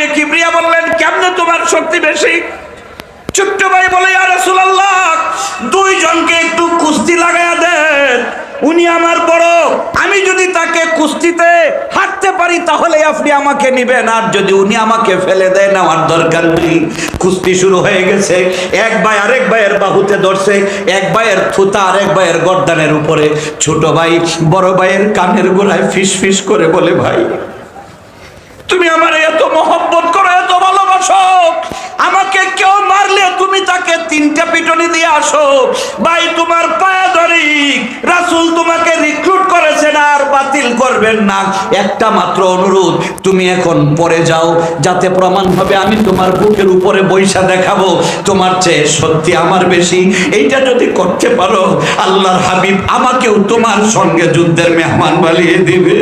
সাহেবে কিবরিয়া বললেন, কেমনে তোমার শক্তি বেশি? ছোট্ট ভাই বলে, ইয়া রাসূলুল্লাহ, দুইজনকে একটু কুস্তি লাগায়া দেন, উনি আমার বড়, আমি যদি তাকে কুস্তিতে হাঁটতে পারি তাহলে আপনি আমাকে নিবেন, আর যদি উনি আমাকে ফেলে দেন আমার দরকার নেই। কুস্তি শুরু হয়ে গেছে। এক ভাই আরেক ভাইয়ের বাহুতে ধরছে, এক ভাইয়ের থুতা আরেক ভাইয়ের গর্দানের উপরে। ছোট ভাই বড় ভাইয়ের কানের গোড়ায় ফিস ফিস করে বলে, ভাই তুমি আমার এত মহব্বত করো, এত ভালোবাসো, আমাকে কেউ মারলে তুমি তাকে 3টা পিটনি দিয়ে আসো। ভাই তোমার পায়ে ধরি, রাসূল তোমাকে রিক্রুট করেছেন, আর বাতিল করবেন না। একটা মাত্র অনুরোধ, তুমি এখন পরে যাও, যাতে প্রমাণ হবে আমি তোমার বুকের উপরে বৈশা দেখাবো তোমার চেয়ে সত্যি আমার বেশি। এইটা যদি করতে পারো, আল্লাহর হাবিব আমাকেও তোমার সঙ্গে যুদ্ধের মেহমান বানিয়ে দিবে।